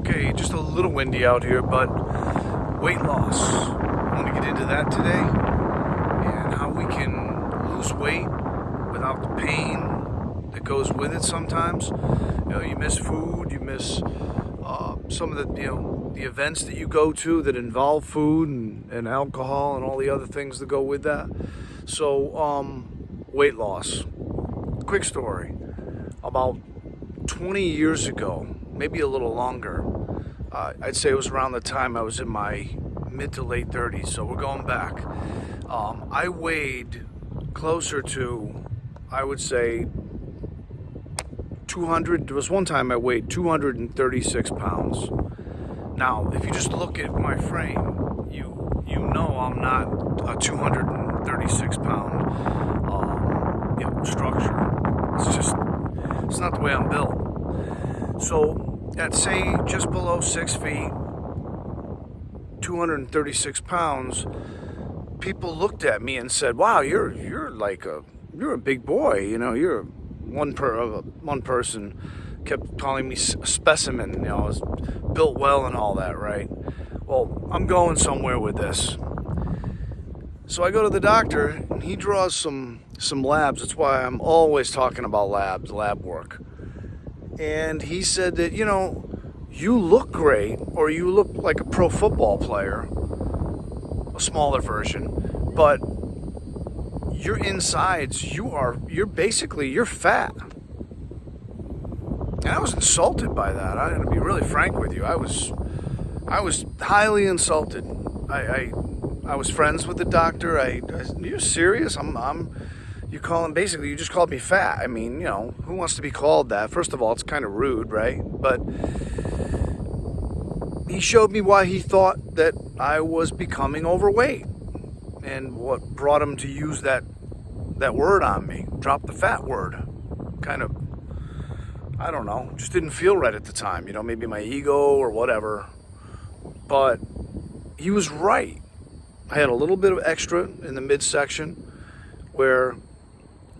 Okay, just a little windy out here, but weight loss. I want to get into that today and how we can lose weight without the pain that goes with it sometimes. You miss food, you miss some of the events that you go to that involve food and alcohol and all the other things that go with that. So, weight loss. Quick story. About 20 years ago, maybe a little longer, I'd say it was around the time I was in my mid to late 30s, so we're going back. I weighed closer to, I would say, 200. There was one time I weighed 236 pounds. Now, if you just look at my frame, you know I'm not a 236 pound structure. It's not the way I'm built. So at, say, just below 6 feet, 236 pounds, people looked at me and said, "Wow, you're a big boy. You're one person kept calling me a specimen. I was built well and all that, right? Well, I'm going somewhere with this." So I go to the doctor, and he draws some labs. That's why I'm always talking about lab work. And he said that, you look great, or you look like a pro football player, a smaller version, but your insides, you're fat. And I was insulted by that. I'm going to be really frank with you. I was highly insulted. I was friends with the doctor. You're serious? You just called me fat. I mean, who wants to be called that? First of all, it's kind of rude, right? But he showed me why he thought that I was becoming overweight and what brought him to use that word on me. Drop the fat word. Kind of, I don't know, just didn't feel right at the time. Maybe my ego or whatever. But he was right. I had a little bit of extra in the midsection where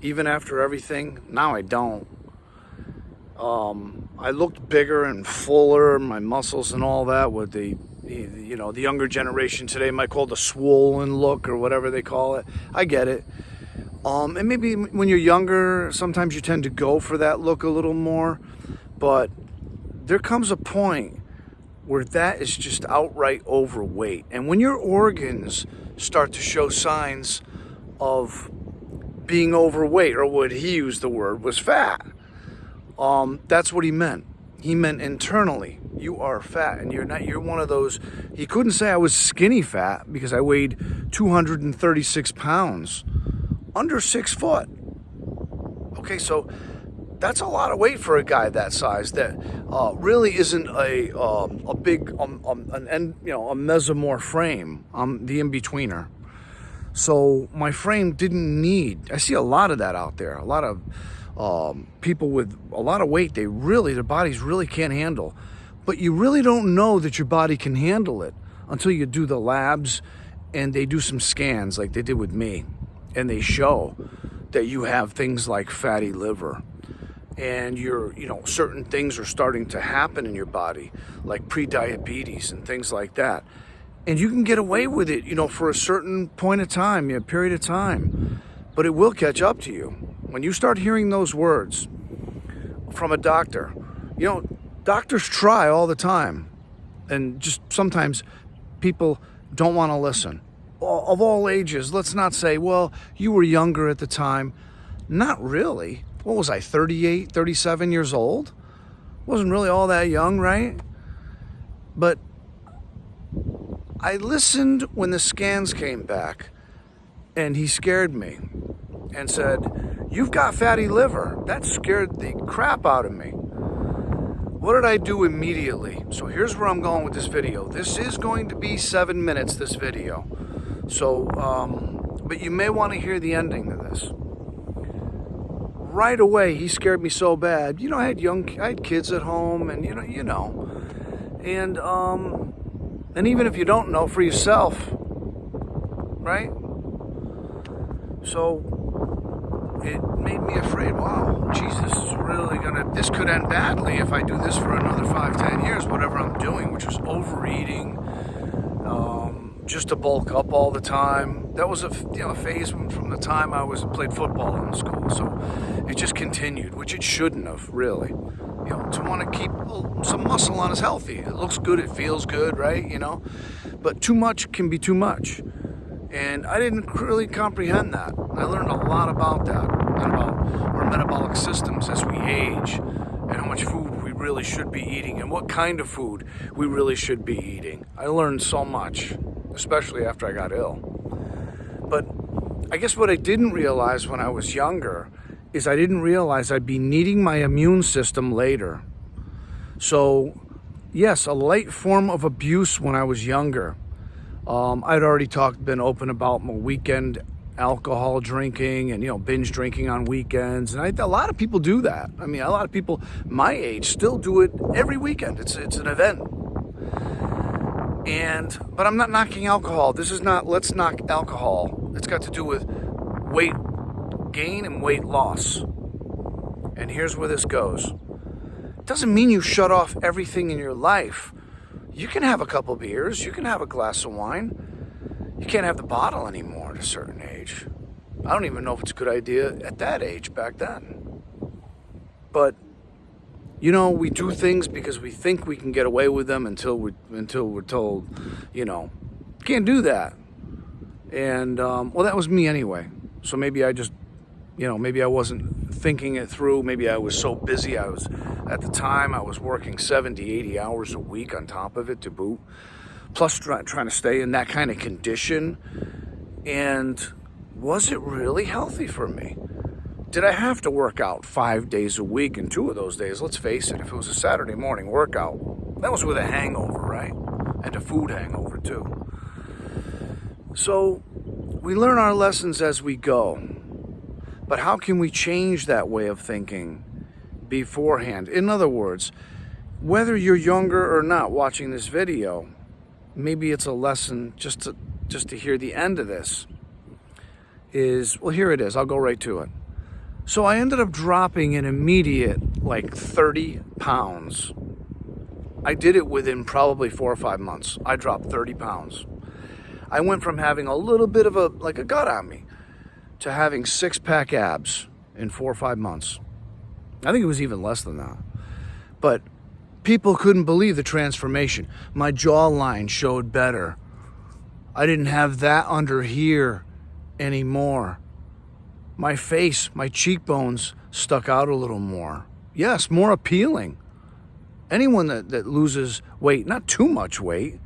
even after everything, now I don't. I looked bigger and fuller, my muscles and all that, with the younger generation today might call it the swollen look or whatever they call it. I get it. And maybe when you're younger, sometimes you tend to go for that look a little more. But there comes a point where that is just outright overweight. And when your organs start to show signs of being overweight, or what he used the word was fat, that's what he meant. He meant internally, you are fat, and you're one of those. He couldn't say I was skinny fat because I weighed 236 pounds, under 6 foot. Okay, so that's a lot of weight for a guy that size. That really isn't a big a mesomorph frame. I'm the in-betweener. So my frame didn't need. I see a lot of that out there. A lot of people with a lot of weight. Their bodies really can't handle. But you really don't know that your body can handle it until you do the labs and they do some scans like they did with me, and they show that you have things like fatty liver. And certain things are starting to happen in your body, like pre-diabetes and things like that. And you can get away with it, for a certain point of time, a period of time. But it will catch up to you. When you start hearing those words from a doctor, doctors try all the time. And just sometimes people don't want to listen. Of all ages, let's not say, well, you were younger at the time. Not really. What was I, 38, 37 years old? Wasn't really all that young, right? But I listened when the scans came back, and he scared me and said, "You've got fatty liver." That scared the crap out of me. What did I do immediately? So here's where I'm going with this video. This is going to be 7 minutes, this video. So, but you may want to hear the ending of this. Right away, he scared me so bad. I had kids at home, and and even if you don't know for yourself, right? So it made me afraid. Wow, Jesus is really this could end badly if I do this for another 5-10 years, whatever I'm which was overeating, just to bulk up all the time. That was a phase from the time I played football in school. So it just continued, which it shouldn't have, really. To want to keep some muscle on is healthy. It looks good, it feels good, right? But too much can be too much. And I didn't really comprehend that. I learned a lot about that and about our metabolic systems as we age and how much food we really should be eating and what kind of food we really should be eating. I learned so much, especially after I got ill. But I guess what I didn't realize when I was younger is I didn't realize I'd be needing my immune system later. So, yes, a late form of abuse when I was younger. I'd already been open about my weekend alcohol drinking and, binge drinking on weekends. And a lot of people do that. I mean, a lot of people my age still do it every weekend. It's an event. But I'm not knocking alcohol. This is not let's knock alcohol. It's got to do with weight gain and weight loss. And here's where this goes. It doesn't mean you shut off everything in your life. You can have a couple beers. You can have a glass of wine. You can't have the bottle anymore at a certain age. I don't even know if it's a good idea at that age back then. But, we do things because we think we can get away with them until we're told, can't do that. And, that was me anyway. So maybe I just, maybe I wasn't thinking it through. Maybe I was so busy. At the time, I was working 70, 80 hours a week on top of it to boot. Plus trying to stay in that kind of condition. And was it really healthy for me? Did I have to work out 5 days a week? And 2 of those days, let's face it, if it was a Saturday morning workout, that was with a hangover, right? And a food hangover too. So we learn our lessons as we go. But how can we change that way of thinking beforehand? In other words, whether you're younger or not watching this video, maybe it's a lesson just to hear the end of this. Here it is. I'll go right to it. So I ended up dropping an immediate 30 pounds. I did it within probably 4 or 5 months. I dropped 30 pounds. I went from having a little bit of a gut on me to having 6-pack abs in 4 or 5 months. I think it was even less than that. But people couldn't believe the transformation. My jawline showed better. I didn't have that under here anymore. My face, my cheekbones stuck out a little more. Yes, more appealing. Anyone that loses weight, not too much weight,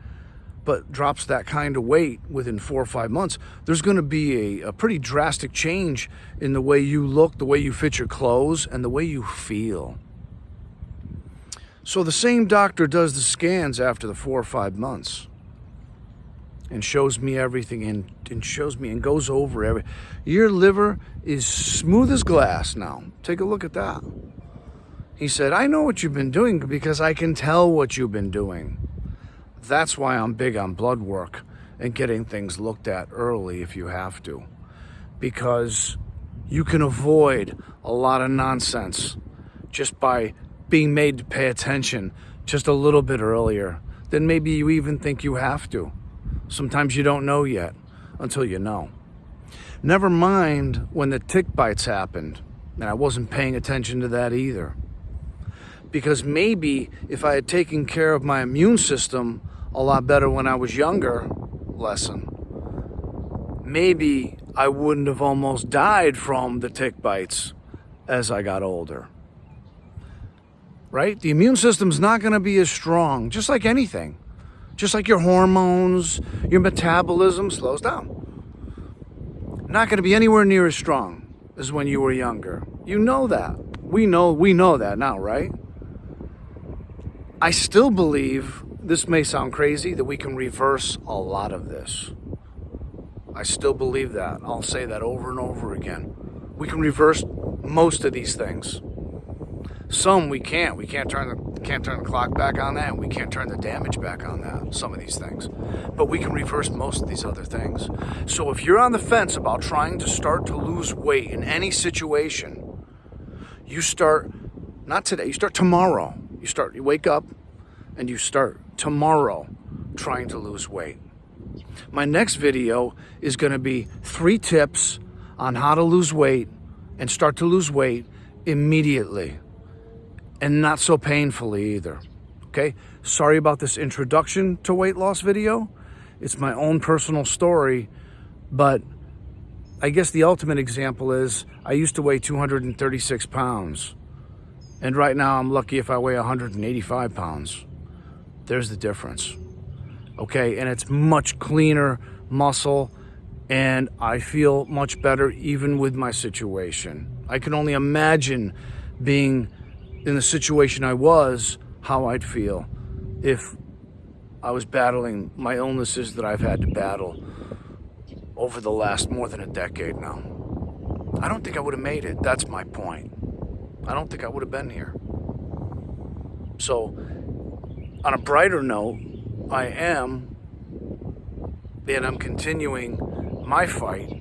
but drops that kind of weight within 4 or 5 months, there's going to be a pretty drastic change in the way you look, the way you fit your clothes, and the way you feel. So the same doctor does the scans after the 4 or 5 months and shows me everything and shows me and goes over everything. Your liver is smooth as glass now. Take a look at that. He said, I know what you've been doing because I can tell what you've been doing. That's why I'm big on blood work and getting things looked at early if you have to. Because you can avoid a lot of nonsense just by being made to pay attention just a little bit earlier than maybe you even think you have to. Sometimes you don't know yet until you know. Never mind when the tick bites happened, and I wasn't paying attention to that either. Because maybe if I had taken care of my immune system a lot better when I was younger, maybe I wouldn't have almost died from the tick bites as I got older. Right? The immune system's not going to be as strong, just like anything. Just like your hormones, your metabolism slows down. Not going to be anywhere near as strong as when you were younger. You know that. We know that now, right? I still believe, this may sound crazy, that we can reverse a lot of this. I still believe that. I'll say that over and over again. We can reverse most of these things. Some we can't. We can't turn the clock back on that, and we can't turn the damage back on that, some of these things. But we can reverse most of these other things. So if you're on the fence about trying to start to lose weight in any situation, you start, not today, you start tomorrow. You wake up, and you start tomorrow trying to lose weight. My next video is going to be 3 tips on how to lose weight and start to lose weight immediately and not so painfully either. Okay? Sorry about this introduction to weight loss video. It's my own personal story, but I guess the ultimate example is I used to weigh 236 pounds, and right now I'm lucky if I weigh 185 pounds. There's the difference. Okay, and it's much cleaner muscle, and I feel much better even with my situation. I can only imagine being in the situation I was, how I'd feel if I was battling my illnesses that I've had to battle over the last more than a decade now. I don't think I would have made it. That's my point. I don't think I would have been here. So, on a brighter note, I'm continuing my fight,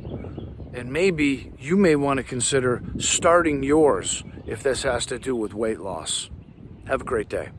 and maybe you may want to consider starting yours if this has to do with weight loss. Have a great day.